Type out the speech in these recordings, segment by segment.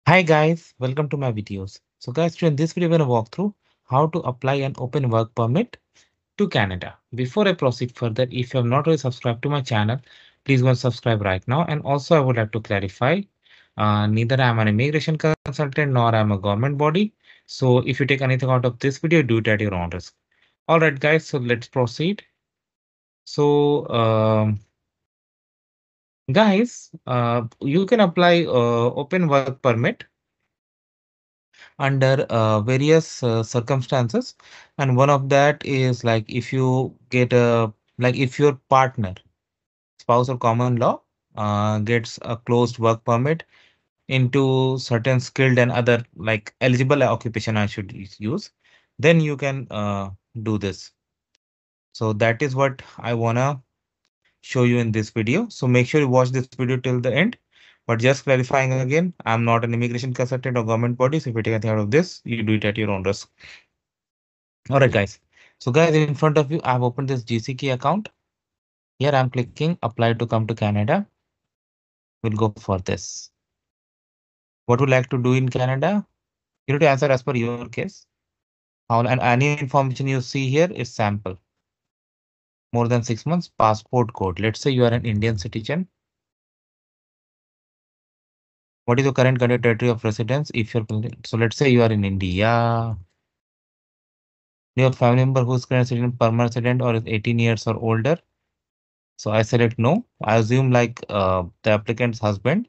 Hi guys, welcome to my videos. So guys, today in this video, we're going to walk through how to apply an open work permit to Canada. Before I proceed further, if you have not already subscribed to my channel, please go and subscribe right now. And also I would like to clarify, neither I am an immigration consultant nor I am a government body. So if you take anything out of this video, do it at your own risk. All right guys, so let's proceed. So guys, you can apply open work permit under various circumstances, and one of that is like if you get a like if your partner, spouse or common law gets a closed work permit into certain skilled and other like eligible occupation I should use, then you can do this. So that is what I wanna show you in this video. So make sure you watch this video till the end. But just clarifying again, I'm not an immigration consultant or government body. So if you take anything out of this, you do it at your own risk. All right, guys. So guys, in front of you, I've opened this GCK account. Here I'm clicking apply to come to Canada. We'll go for this. What would you like to do in Canada? You need to answer as per your case. And any information you see here is sample. More than 6 months, passport code. Let's say you are an Indian citizen. What is your current country territory of residence? If you're so, let's say you are in India. Your family member who's current citizen, permanent resident, or is 18 years or older. So I select no. I assume like the applicant's husband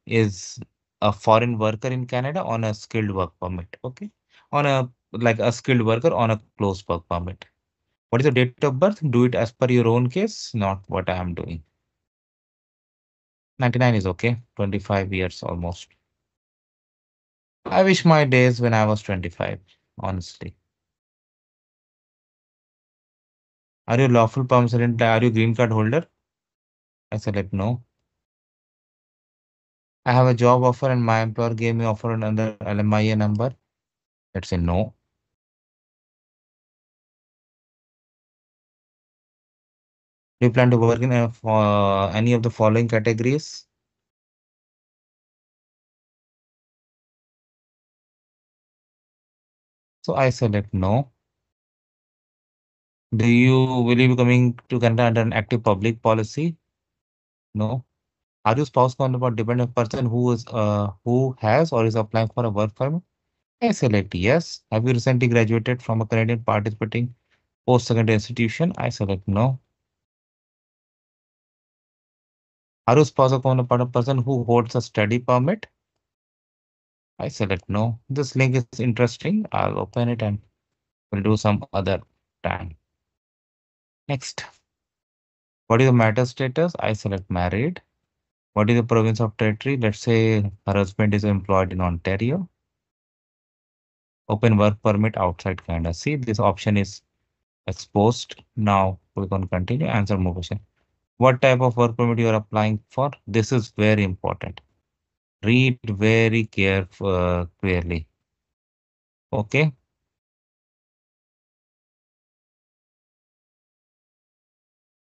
is a foreign worker in Canada on a skilled work permit. Okay. On a like a skilled worker on a closed work permit. What is the date of birth? Do it as per your own case, not what I am doing. 99 is okay. 25 years almost. I wish my days when I was 25, honestly. Are you lawful permanent resident? Are you green card holder? I select no. I have a job offer and my employer gave me offer under LMIA number. Let's say no. Do you plan to work in any of the following categories? So I select no. Will you be coming to Canada under an active public policy? No. Are you spouse, counterpart, dependent person who has or is applying for a work permit? I select yes. Have you recently graduated from a Canadian participating post-secondary institution? I select no. Are you spouse or counterpart of person who holds a study permit? I select no. This link is interesting. I'll open it and we'll do some other time. Next. What is the marital status? I select married. What is the province of territory? Let's say her husband is employed in Ontario. Open work permit outside Canada. See, this option is exposed. Now click on continue, answer more question. What type of work permit you are applying for? This is very important. Read very clearly. Okay.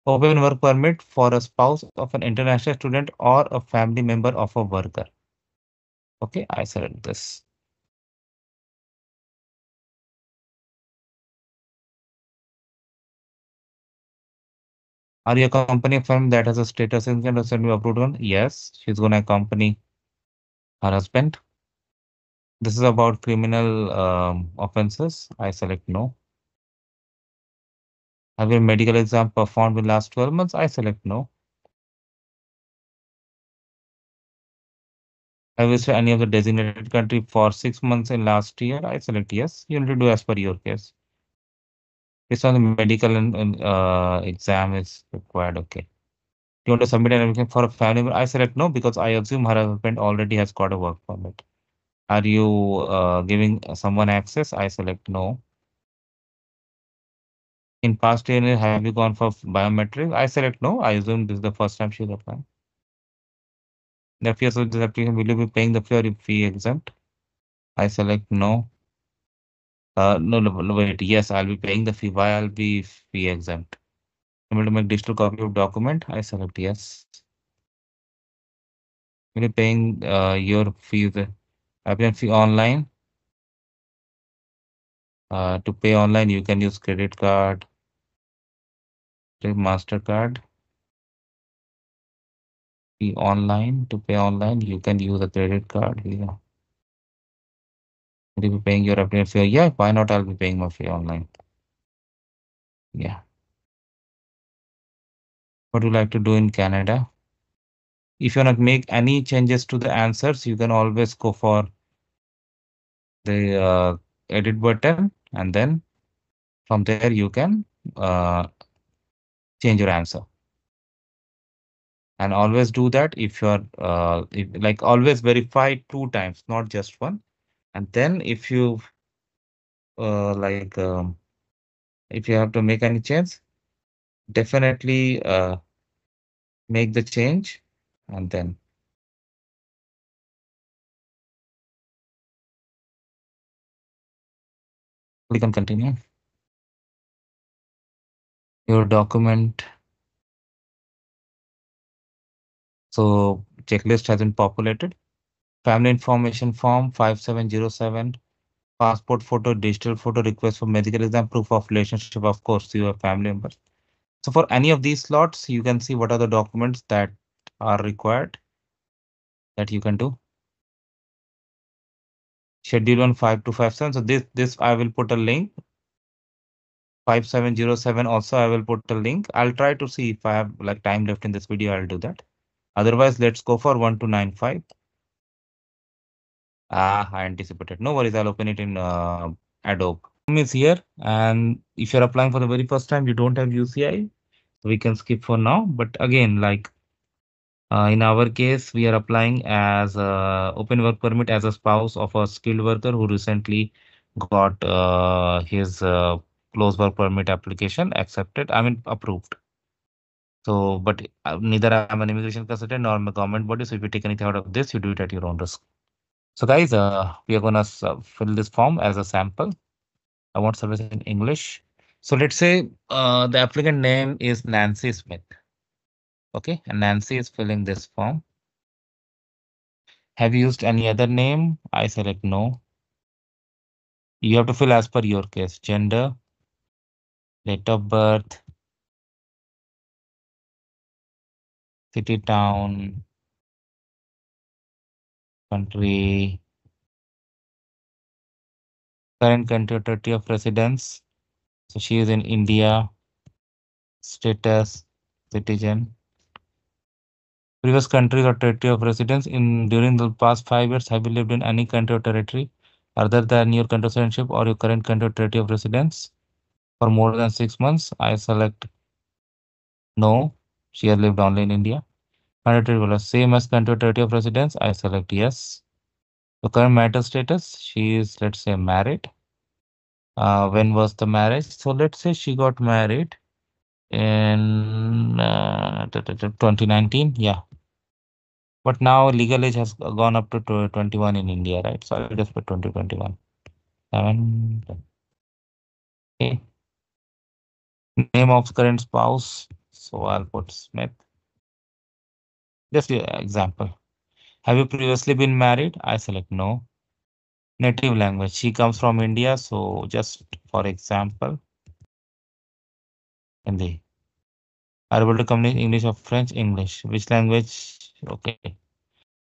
Open work permit for a spouse of an international student or a family member of a worker. Okay, I select this. Are you a company firm that has a status in Canada send me approved one? Yes, she's gonna accompany her husband. This is about criminal offenses. I select no. Have your medical exam performed in last 12 months? I select no. Have you visited any of the designated country for 6 months in last year? I select yes. You need to do as per your case. Based on the medical and exam is required. Okay. You want to submit an application for a family member? I select no because I assume her husband already has got a work permit. Are you giving someone access? I select no. In past year, have you gone for biometric? I select no. I assume this is the first time she's applying. The fees of this application, will you be paying the fee or fee exempt? I select no. No, wait. Yes, I'll be paying the fee. Why I'll be fee exempt? I'm going to make digital copy of document. I select yes. Will you paying your fees? Applicant fee online. To pay online, you can use credit card, MasterCard. Fee online. To pay online, you can use a credit card. Yeah. Will you be paying your applicant fee? Yeah, why not? I'll be paying my fee online. Yeah. What do you like to do in Canada? If you want to make any changes to the answers, you can always go for the edit button, and then from there you can uh, change your answer. And always do that if you're like always verify two times, not just one. And then if you like if you have to make any change, definitely make the change and then click on continue. Your document. So checklist has been populated. Family information form 5707, passport photo, digital photo, request for medical exam, proof of relationship. Of course, you have family members. So for any of these slots, you can see what are the documents that are required that you can do. Schedule on 5257. So this I will put a link. 5707 also I will put a link. I'll try to see if I have like time left in this video, I'll do that. Otherwise, let's go for 1295. Ah, I anticipated. No worries, I'll open it in Adobe. Is here, and if you're applying for the very first time, you don't have UCI, we can skip for now. But again, like in our case, we are applying as a open work permit as a spouse of a skilled worker who recently got his close work permit application accepted. I mean approved. So, but neither I'm an immigration consultant nor I'm a government body. So if you take anything out of this, you do it at your own risk. So guys, we are gonna fill this form as a sample. I want service in English. So let's say the applicant name is Nancy Smith. Okay, and Nancy is filling this form. Have you used any other name? I select no. You have to fill as per your case. Gender, date of birth, city, town, country, current country or territory of residence. So she is in India. Status, citizen. Previous country or territory of residence in during the past 5 years. Have you lived in any country or territory other than your country of citizenship or your current country or territory of residence for more than 6 months? I select no. She has lived only in India. Mandatory will same as country or territory of residence. I select yes. The current marital status, she is, let's say, married. When was the marriage? So let's say she got married in 2019. Yeah. But now legal age has gone up to 21 in India, right? So I'll just put 2021. 7. Okay. Name of current spouse. So I'll put Smith. Just the example. Have you previously been married? I select no. Native language. She comes from India. So just for example, Hindi. Are able to communicate English or French? English. Which language? Okay.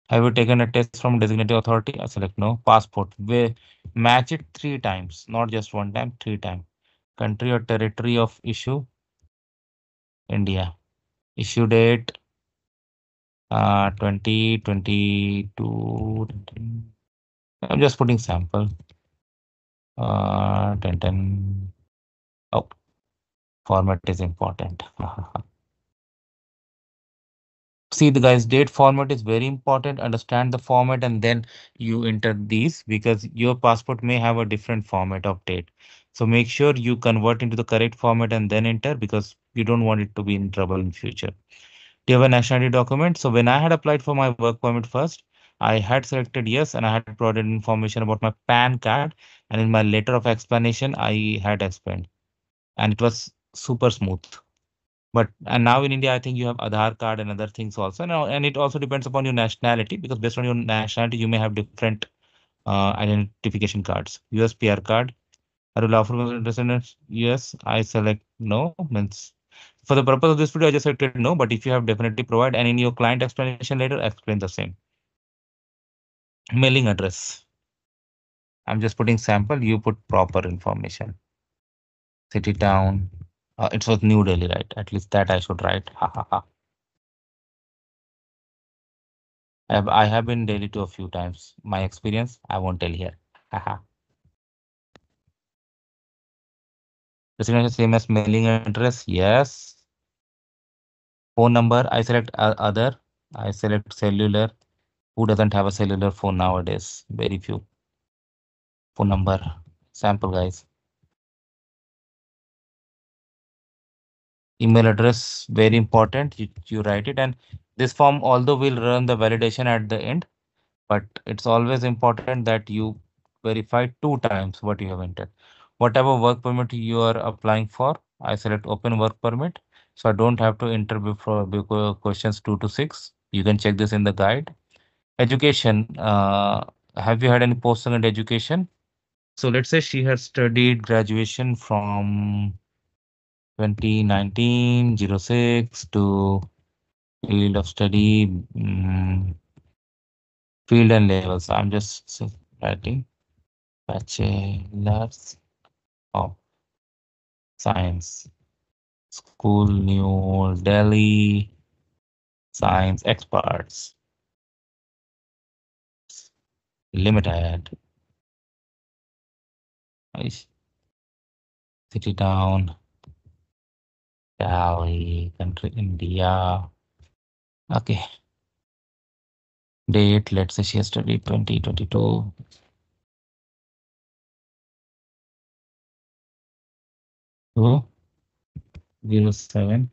Have you taken a test from designated authority? I select no. Passport. We match it 3 times, not just one time, 3 times. Country or territory of issue? India. Issue date 2022. I'm just putting sample. 10. Oh, format is important. See the guys, date format is very important. Understand the format and then you enter these because your passport may have a different format of date. So make sure you convert into the correct format and then enter because you don't want it to be in trouble in future. Do you have a nationality document? So when I had applied for my work permit first, I had selected yes and I had provided information about my PAN card, and in my letter of explanation I had explained and it was super smooth. But and now in India, I think you have Aadhaar card and other things also. Now, and it also depends upon your nationality because based on your nationality, you may have different identification cards. US PR card. Are you lawful resident? Yes. I select no. Means for the purpose of this video, I just selected no. But if you have definitely provide, and in your client explanation later, explain the same. Mailing address. I'm just putting sample. You put proper information. City, town. It was New Delhi, right? At least that I should write. Ha ha ha. I have been Delhi to a few times. My experience, I won't tell here. Haha. Destination same as mailing address. Yes. Phone number. I select other. I select cellular. Who doesn't have a cellular phone nowadays? Very few. Phone number. Sample guys. Email address. Very important. You write it, and this form although will run the validation at the end, but it's always important that you verify 2 times what you have entered. Whatever work permit you are applying for, I select open work permit. So I don't have to enter before questions 2 to 6. You can check this in the guide. Education, have you had any post-secondary education? So let's say she has studied graduation from 2019-06 to field of study, field and levels. I'm just writing bachelor's of science, school, New Delhi, science experts, limited, Aish, city town, Delhi, country, India. Okay, date, let's say she has studied 2022. To 07.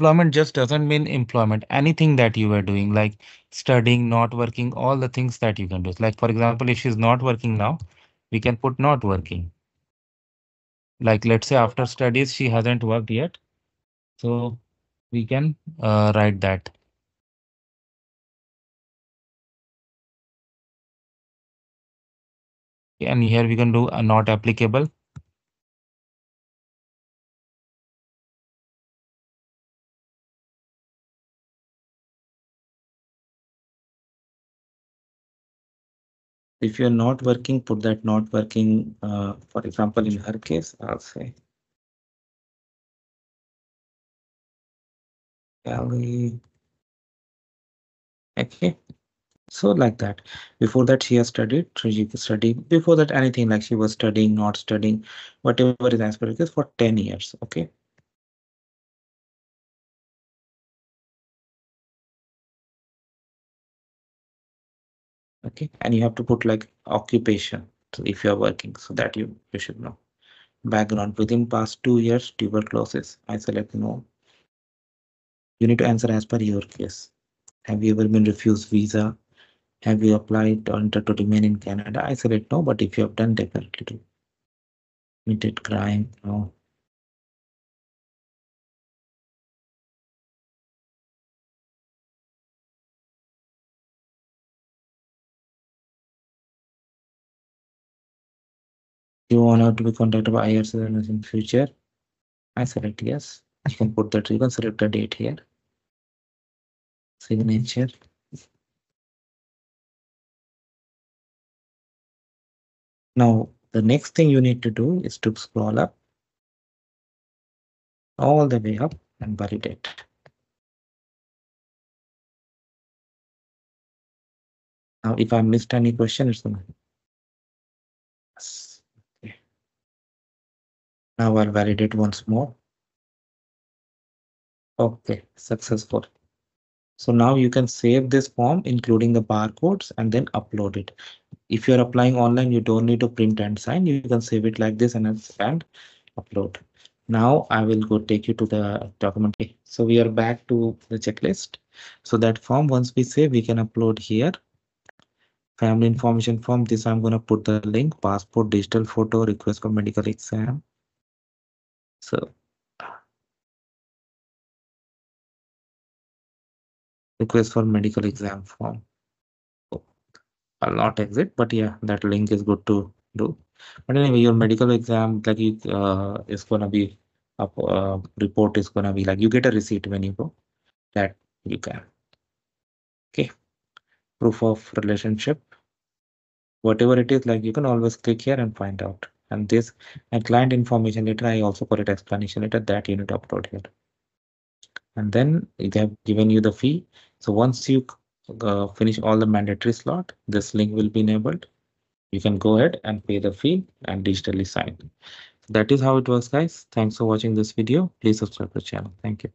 Employment just doesn't mean employment. Anything that you are doing, like studying, not working, all the things that you can do. Like, for example, if she's not working now, we can put not working. Like, let's say after studies, she hasn't worked yet. So we can write that. And here we can do a not applicable. If you're not working, put that not working. For example, in her case, I'll say Cali. Okay. So like that. Before that, she has studied, she could study. Before that, anything like she was studying, not studying, whatever is as per it is for 10 years. Okay. Okay. And you have to put like occupation. So if you're working, so that you should know. Background within past 2 years, tuberculosis. I select no. You need to answer as per your case. Have you ever been refused visa? Have you applied or entered to remain in Canada? I select no, but if you have done, definitely do. Committed crime, no. You want her to be contacted by IRCS in future? I select yes. You can put that. You can select the date here. Signature. Now, the next thing you need to do is to scroll up all the way up and validate. Now, if I missed any question, it's gonna. Yes. Okay. Now I'll validate once more. Okay, successful. So now you can save this form, including the barcodes, and then upload it. If you're applying online, you don't need to print and sign. You can save it like this and expand, upload. Now I will go take you to the document. Okay, so we are back to the checklist. So that form, once we save, we can upload here. Family information form. This I'm going to put the link, passport, digital photo, request for medical exam. So request for medical exam form. So I'll not exit, but yeah, that link is good to do. But anyway, your medical exam like is gonna be up. Report is gonna be like you get a receipt when you go. That you can. Okay, proof of relationship, whatever it is, like you can always click here and find out. And this and client information letter, I also call it explanation letter that you need to upload here. And then they have given you the fee. So once you finish all the mandatory slot, this link will be enabled. You can go ahead and pay the fee and digitally sign. That is how it works, guys. Thanks for watching this video. Please subscribe to the channel. Thank you.